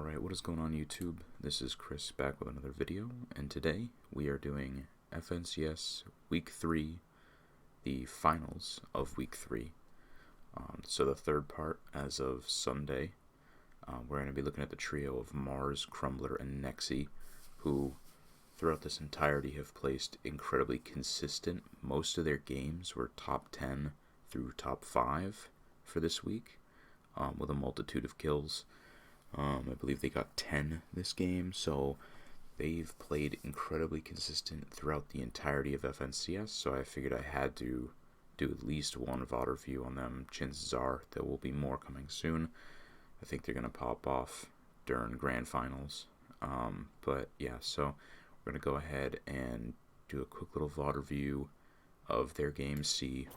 Alright, what is going on YouTube? This is Chris back with another video, and today we are doing FNCS Week 3, the finals of Week 3. So the third part as of Sunday. We're going to be looking at the trio of Marzz, Crumblerr, and Nexy, who throughout this entirety have placed incredibly consistent. Most of their games were top 10 through top 5 for this week, with a multitude of kills. I believe they got 10 this game, so they've played incredibly consistent throughout the entirety of FNCS, so I figured I had to do at least one VOD review on them. Chances are there will be more coming soon. I think they're going to pop off during grand finals. But yeah, so we're going to go ahead and do a quick little VOD review of their games, see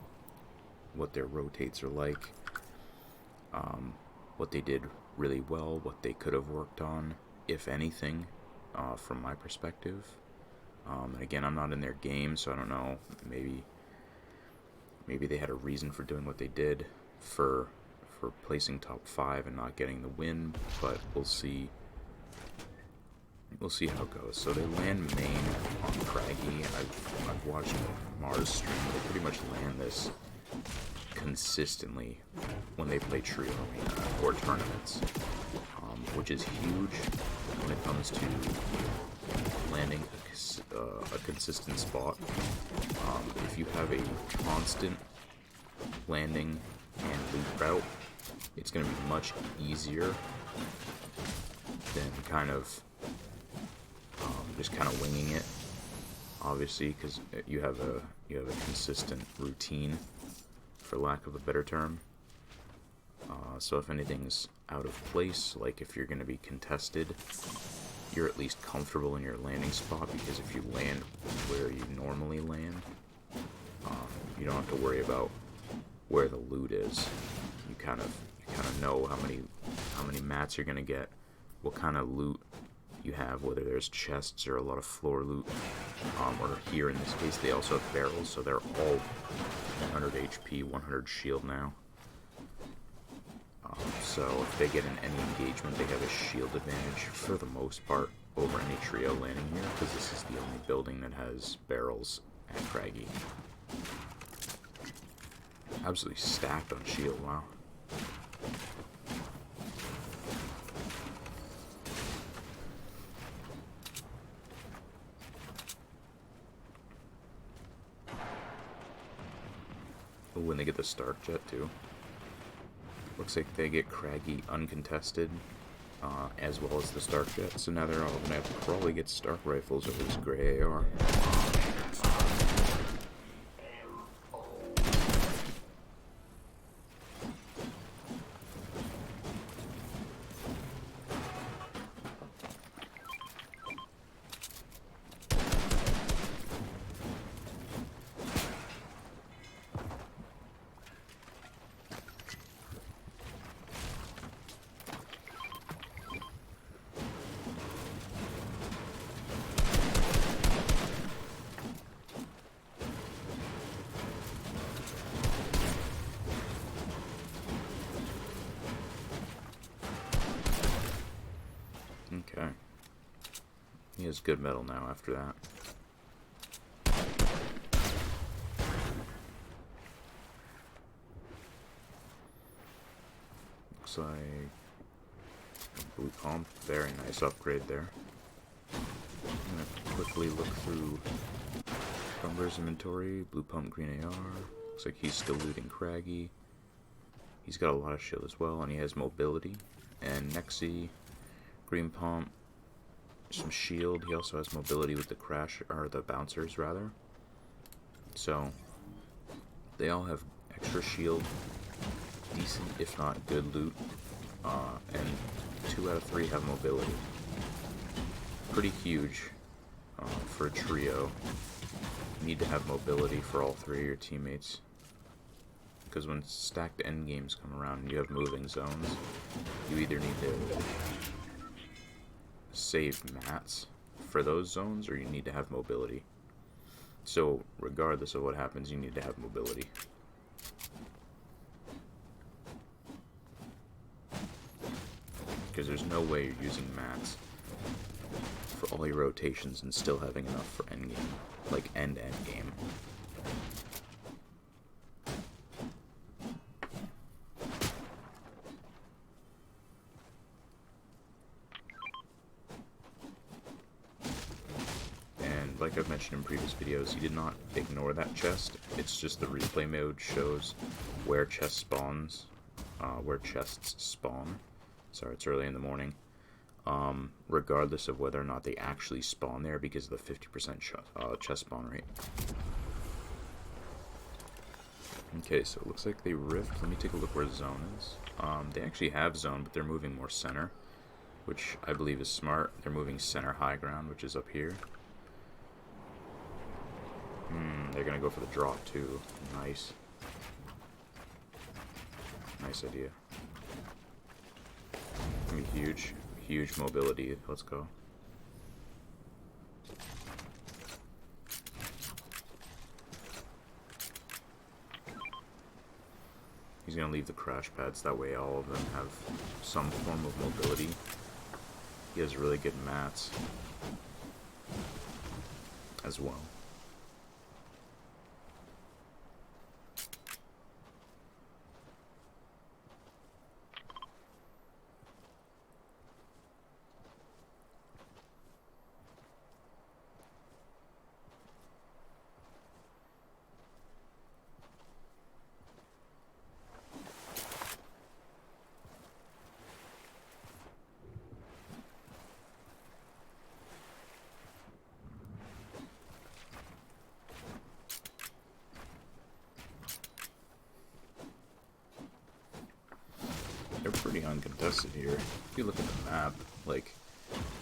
what their rotates are like, what they did really well, what they could have worked on, if anything, from my perspective. And again, I'm not in their game, so I don't know, maybe they had a reason for doing what they did for placing top 5 and not getting the win, but we'll see how it goes. So they land main on Craggy. I've watched Marzz stream, they pretty much land this consistently when they play trio arena or tournaments, which is huge when it comes to landing a consistent spot. If you have a constant landing and loot route, it's going to be much easier than just kind of winging it, obviously, because you have a consistent routine, for lack of a better term. So if anything's out of place, like if you're going to be contested, you're at least comfortable in your landing spot, because if you land where you normally land, you don't have to worry about where the loot is. You kind of know how many mats you're going to get, what kind of loot you have, whether there's chests or a lot of floor loot, or here in this case they also have barrels, so they're all 100 HP, 100 shield now. So if they get in any engagement, they have a shield advantage for the most part over any trio landing here, because this is the only building that has barrels at Craggy. Absolutely stacked on shield, wow. When they get the Stark Jet too. Looks like they get Craggy uncontested, as well as the Stark Jet, so now they're all going to have to probably get Stark Rifles over this gray AR. Okay. He has good metal now after that. Looks like a blue pump. Very nice upgrade there. I'm gonna quickly look through Crumblerr's inventory. Blue pump, green AR. Looks like he's still looting Craggy. He's got a lot of shield as well, and he has mobility. And Nexy, green pump, some shield. He also has mobility with the crash, or the bouncers rather. So they all have extra shield, decent if not good loot, and 2 out of 3 have mobility. Pretty huge for a trio. You need to have mobility for all 3 of your teammates, because when stacked end games come around and you have moving zones, you either need to save mats for those zones, or you need to have mobility. So regardless of what happens, you need to have mobility. because there's no way you're using Marzz for all your rotations and still having enough for endgame, like end game. And like I've mentioned in previous videos, you did not ignore that chest. It's just the replay mode shows where chests spawn. Sorry, it's early in the morning. Regardless of whether or not they actually spawn there because of the 50% chest spawn rate. Okay, so it looks like they rift. Let me take a look where zone is. They actually have zone, but they're moving more center, which I believe is smart. They're moving center high ground, which is up here. They're gonna go for the drop too. Nice. Nice idea. I mean, huge mobility. Let's go. He's gonna leave the crash pads, that way all of them have some form of mobility. He has really good mats as well. They're pretty uncontested here. If you look at the map, like,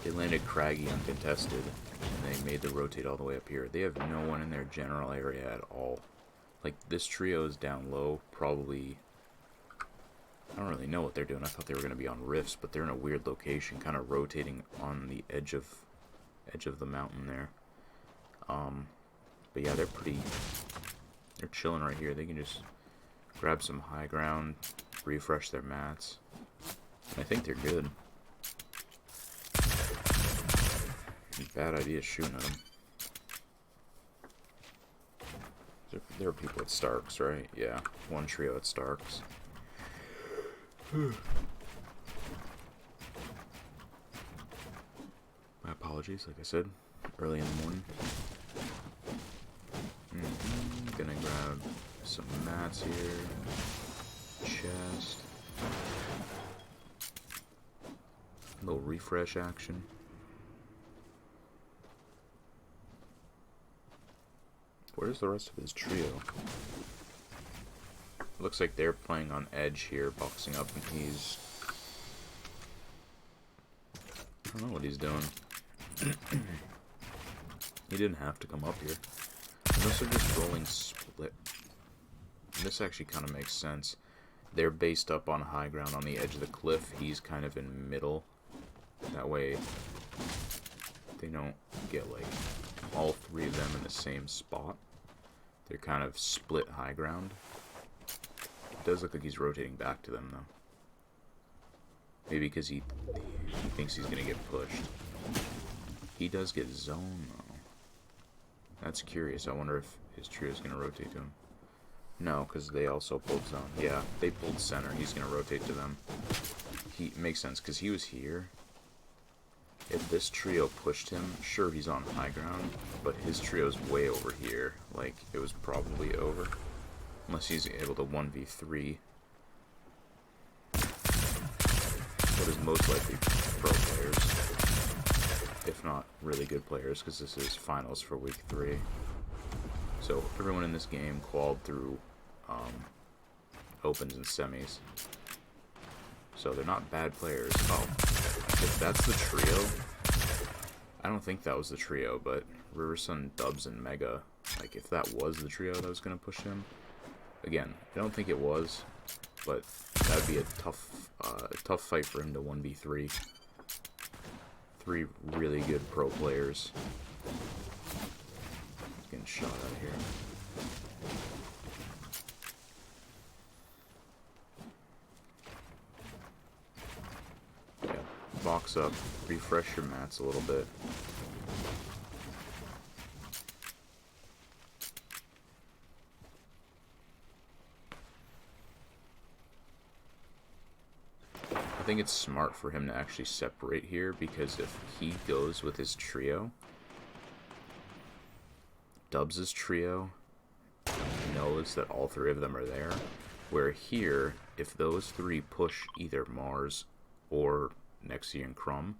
they landed craggy uncontested, and they made the rotate all the way up here. They have no one in their general area at all. Like, this trio is down low, probably... I don't really know what they're doing. I thought they were going to be on rifts, but they're in a weird location, kind of rotating on the edge of the mountain there. But yeah, they're chilling right here. They can just grab some high ground, refresh their mats. I think they're good. Bad idea shooting at them. There are people at Stark's, right? Yeah, one trio at Stark's. My apologies, like I said, early in the morning. Gonna grab some mats here. Chest. A little refresh action. Where's the rest of his trio? Looks like they're playing on edge here, boxing up, and he's... I don't know what he's doing. He didn't have to come up here. Unless they're just rolling split. This actually kind of makes sense. They're based up on high ground on the edge of the cliff. He's kind of in middle. That way they don't get like all three of them in the same spot. They're kind of split high ground. It does look like he's rotating back to them though. Maybe because he thinks he's gonna get pushed. He does get zone though. That's curious. I wonder if his trio is gonna rotate to him. No, because they also pulled zone. Yeah, they pulled center. He's going to rotate to them. He makes sense, because he was here. If this trio pushed him, sure, he's on high ground, but his trio's way over here. Like, it was probably over. Unless he's able to 1v3. What is most likely pro players. If not really good players, because this is finals for week 3. So, everyone in this game qualified through opens and semis. So, they're not bad players. Oh, if that's the trio, I don't think that was the trio, but Riversun, Dubs, and Mega, like, if that was the trio that was going to push him, again, I don't think it was, but that would be a tough fight for him to 1v3. 3 really good pro players. Getting shot out of here. Yeah, box up, refresh your mats a little bit. I think it's smart for him to actually separate here, because if he goes with his trio, Dubs' trio knows that all three of them are there, where here, if those three push either Marzz or Nexy and Crum,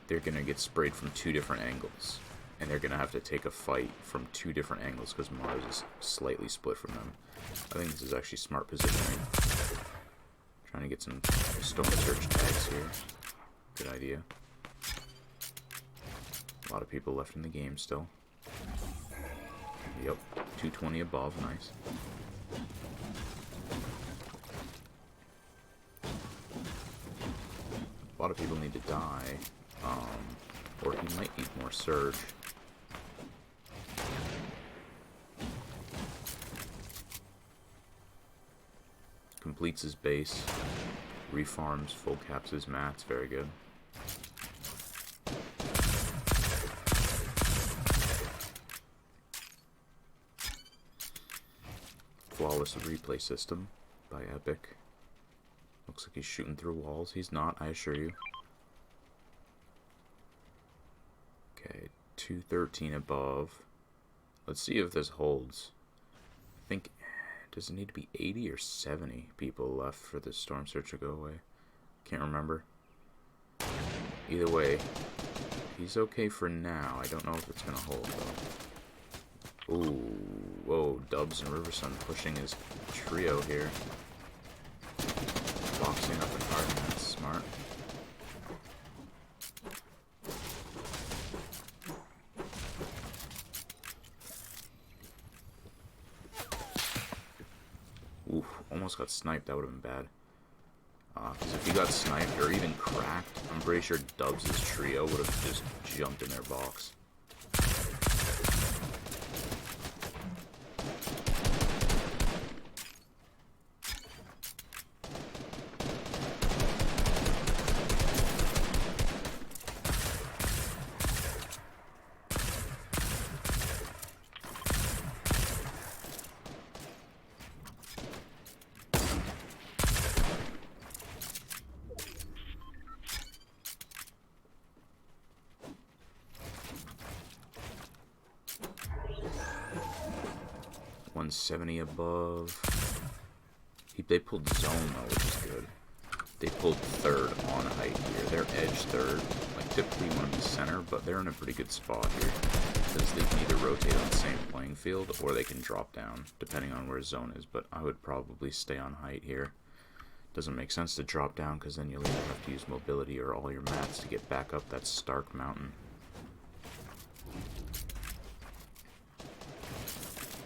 they're going to get sprayed from two different angles, and they're going to have to take a fight from two different angles because Marzz is slightly split from them. I think this is actually smart positioning. Trying to get some Storm Search tags here. Good idea. A lot of people left in the game still. Yep, 220 above, nice. A lot of people need to die, or he might need more surge. Completes his base, refarms, full caps his mats, very good. Flawless replay system by Epic. Looks like he's shooting through walls. He's not, I assure you. Okay, 213 above. Let's see if this holds. I think, does it need to be 80 or 70 people left for the Storm Search to go away? Can't remember. Either way, he's okay for now. I don't know if it's going to hold, though. Ooh, whoa, Dubs and Riversun pushing his trio here. Boxing up and hard, that's smart. Oof, almost got sniped, that would have been bad. Because if he got sniped or even cracked, I'm pretty sure Dubs' trio would have just jumped in their box. $170 above. They pulled zone though, which is good. They pulled third on height here. They're edge third. Like typically you want to be center, but they're in a pretty good spot here because they can either rotate on the same playing field or they can drop down depending on where zone is. But I would probably stay on height here. Doesn't make sense to drop down because then you'll either have to use mobility or all your mats to get back up that Stark mountain.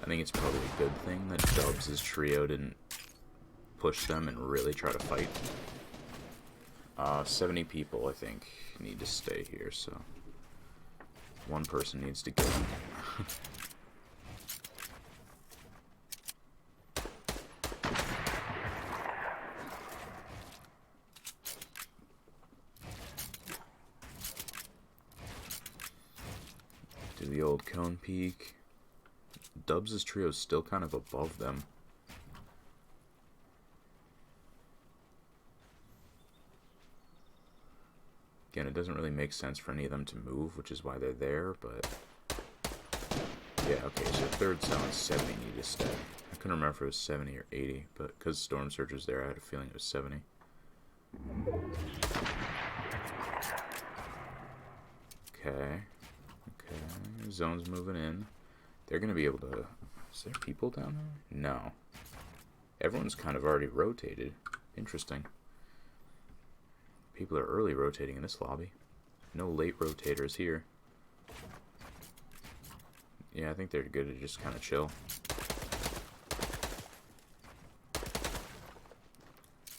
I think it's probably a good thing that Dubs' trio didn't push them and really try to fight. 70 people, I think, need to stay here, so one person needs to go. Do the old cone peek. Dubs' trio is still kind of above them. Again, it doesn't really make sense for any of them to move, which is why they're there, but yeah, okay, so third zone 70 need to stay. I couldn't remember if it was 70 or 80, but because Storm Surge was there, I had a feeling it was 70. Okay, zone's moving in. They're going to be able to... Is there people down there? No. Everyone's kind of already rotated. Interesting. People are early rotating in this lobby. No late rotators here. Yeah, I think they're good to just kind of chill.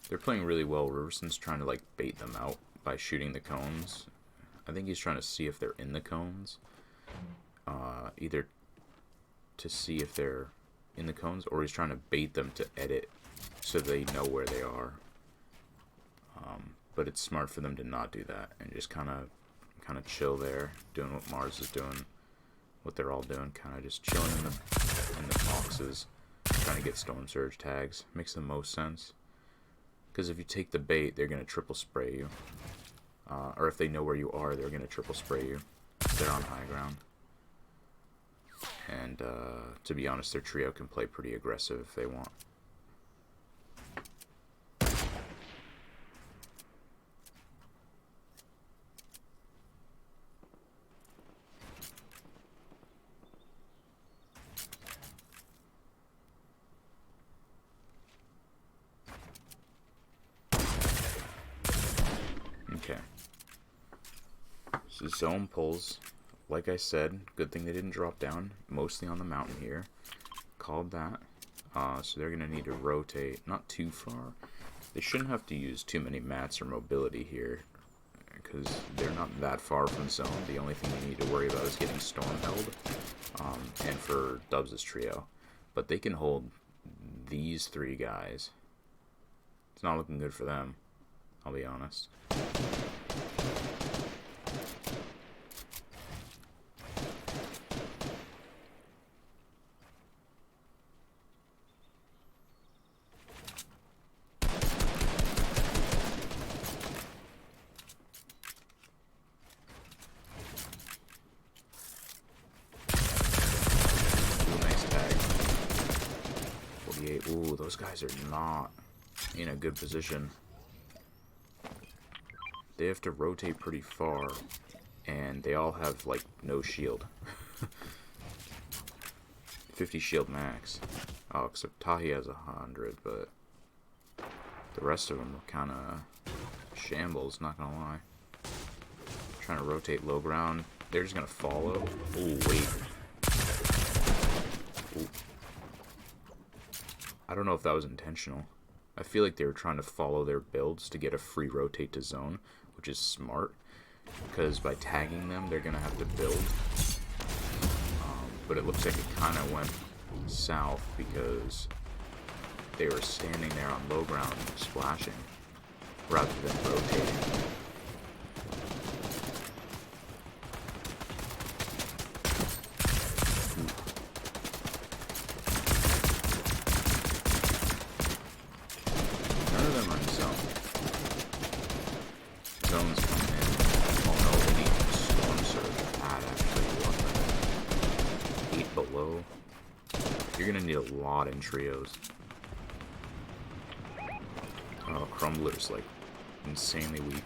They're playing really well. Riverson's trying to like bait them out by shooting the cones. I think he's trying to see if they're in the cones. Either to see if they're in the cones, or he's trying to bait them to edit so they know where they are. but it's smart for them to not do that and just kind of chill there, doing what Marzz is doing, what they're all doing, kind of just chilling in the boxes, trying to get Storm Surge tags. Makes the most sense, because if you take the bait, they're gonna triple spray you, or if they know where you are, they're gonna triple spray you. They're on high ground, and to be honest, their trio can play pretty aggressive if they want. Okay. So zone pulls, like I said, good thing they didn't drop down, mostly on the mountain here. Called that. So they're going to need to rotate, not too far. They shouldn't have to use too many mats or mobility here, because they're not that far from zone. The only thing they need to worry about is getting storm held, and for Dubs' trio. But they can hold these three guys. It's not looking good for them, I'll be honest. Ooh, those guys are not in a good position. They have to rotate pretty far, and they all have, like, no shield. 50 shield max. Oh, except Tahi has 100, but the rest of them are kind of shambles, not gonna lie. Trying to rotate low ground. They're just gonna follow. Ooh, wait. Ooh. I don't know if that was intentional. I feel like they were trying to follow their builds to get a free rotate to zone, which is smart, because by tagging them, they're going to have to build. But it looks like it kind of went south because they were standing there on low ground splashing rather than rotating. You're gonna need a lot in trios. Oh, Crumblerr's like insanely weak.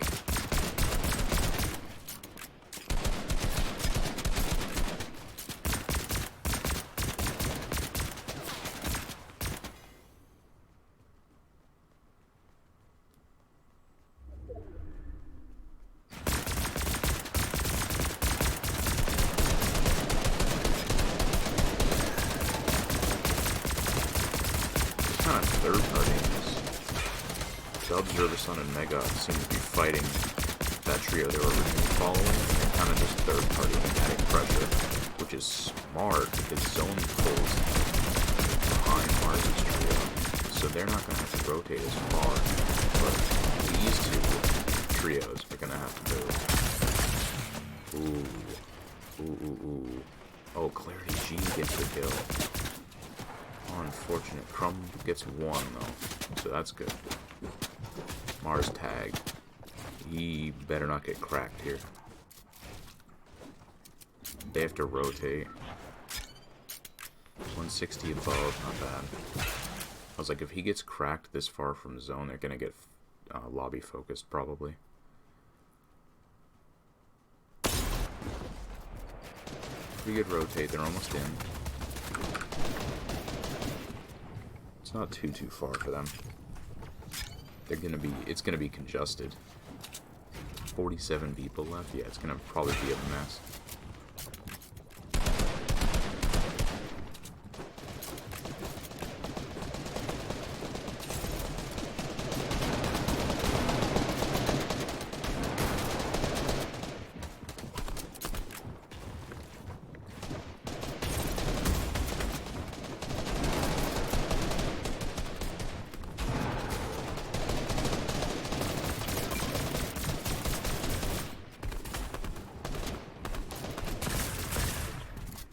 Third party in this. Dubs, Riversun, and Mega seem to be fighting that trio they were originally following, and kind of just third party and adding pressure, which is smart because zone pulls behind Marz's trio, so they're not going to have to rotate as far. But these two trios are going to have to go. Ooh. Oh, Clarity G gets the kill. Unfortunate. Crumb gets one though, so that's good. Marzz tagged. He better not get cracked here. They have to rotate. 160 above, not bad. I was like, if he gets cracked this far from zone, they're gonna get lobby focused probably. Pretty good rotate. They're almost in. It's not too far for them. It's gonna be congested. 47 people left. Yeah, it's gonna probably be a mess.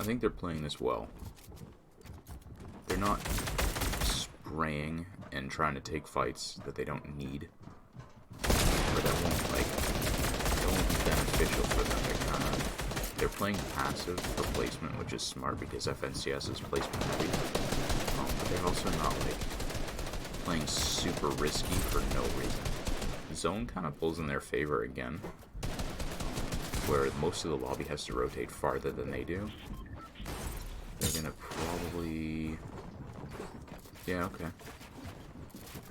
think they're playing this well. They're not spraying and trying to take fights that they don't need, or that won't be beneficial for them. They're playing passive for placement, which is smart because FNCS is placement heavy. But they're also not like playing super risky for no reason. Zone kind of pulls in their favor again, where most of the lobby has to rotate farther than they do. They're gonna probably... Yeah, okay.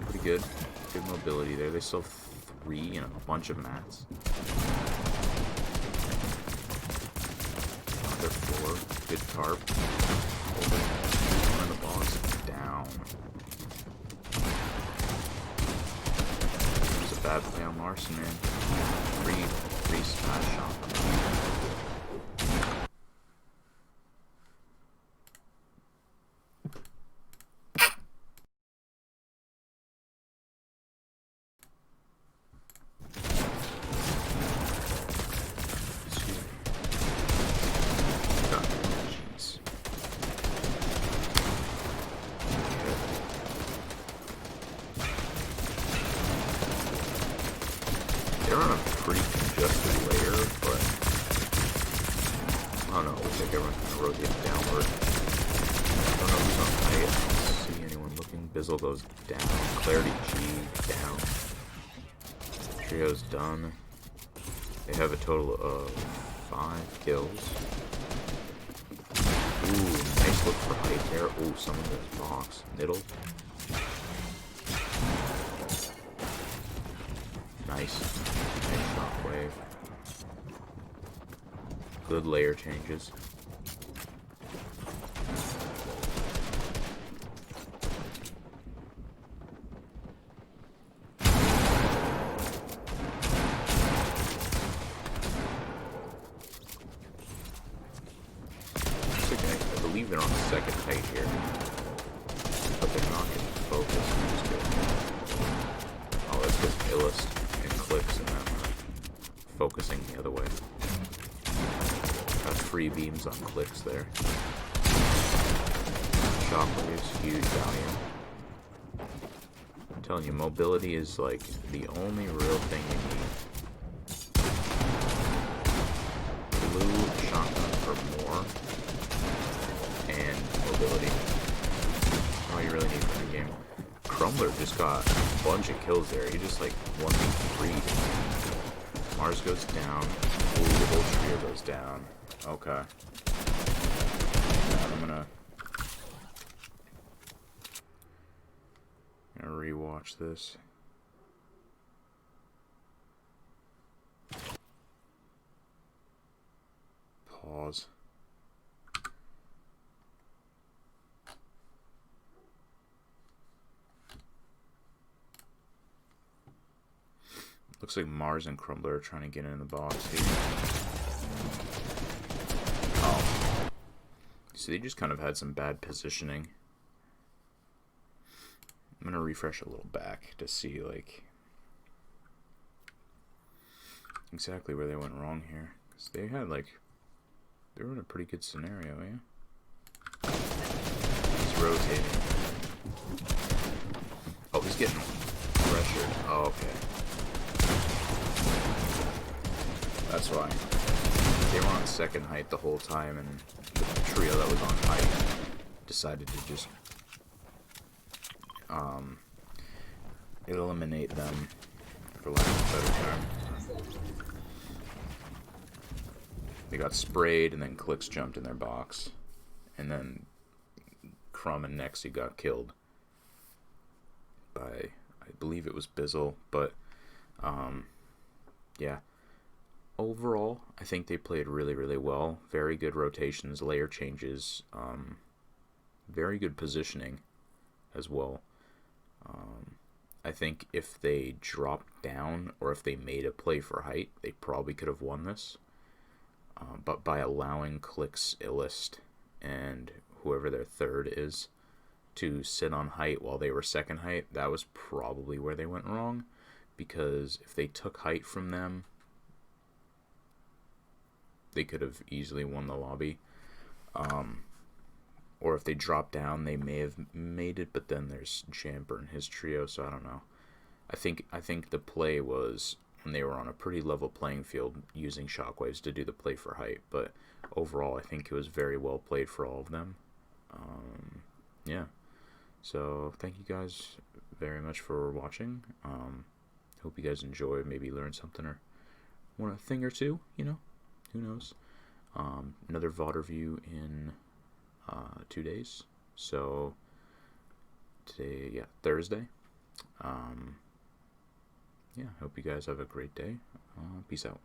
Pretty good. Good mobility there. They still have 3 and a bunch of mats. Another 4. Good tarp. One in the box. Down. It was a bad play on Marzz, man. 3 smash shot. They're on a pretty congested layer, but I don't know, it looks like everyone's gonna rotate downward. I don't know who's on height. I don't see anyone looking. Bizzle goes down. Clarity G down. Trio's done. They have a total of 5 kills. Ooh, nice look for height there. Ooh, someone does box. Middle. Nice. Nice shockwave. Good layer changes. It's okay. I believe they're on the second height here. But they're not getting focused, which is good. Oh, that's just illest. Clicks and then focusing the other way. Got 3 beams on clicks there. Shockwaves, huge value. I'm telling you, mobility is like the only real thing you need. Blue shotgun for more, and mobility. All you really need for the game. Crumblerr just got a bunch of kills there. He just like 1v3'd. Marzz goes down. Ooh, the whole trio goes down. Okay. And I'm gonna rewatch this. Pause. Looks like Marzz and Crumblerr are trying to get in the box here. Oh. So they just kind of had some bad positioning. I'm going to refresh a little back to see, like, exactly where they went wrong here. Because they had, like, they were in a pretty good scenario, yeah? He's rotating. Oh, he's getting pressured. Oh, okay. That's why. They were on second height the whole time, and the trio that was on height decided to just eliminate them, for lack of a better term. They got sprayed, and then clicks jumped in their box, and then Crumb and Nexy got killed by, I believe it was Bizzle, but yeah. Overall, I think they played really, really well. Very good rotations, layer changes, very good positioning as well. I think if they dropped down or if they made a play for height, they probably could have won this. But by allowing Clicks, Illest, and whoever their third is to sit on height while they were second height, that was probably where they went wrong. Because if they took height from them, they could have easily won the lobby. Or if they drop down, they may have made it, but then there's Jamper and his trio, so I don't know. I think the play was when they were on a pretty level playing field using shockwaves to do the play for height, but overall I think it was very well played for all of them. Yeah. So thank you guys very much for watching. Hope you guys enjoy, maybe learn something or want a thing or two, who knows. Another VOD review in 2 days. So today, yeah, Thursday. Yeah, hope you guys have a great day. Peace out.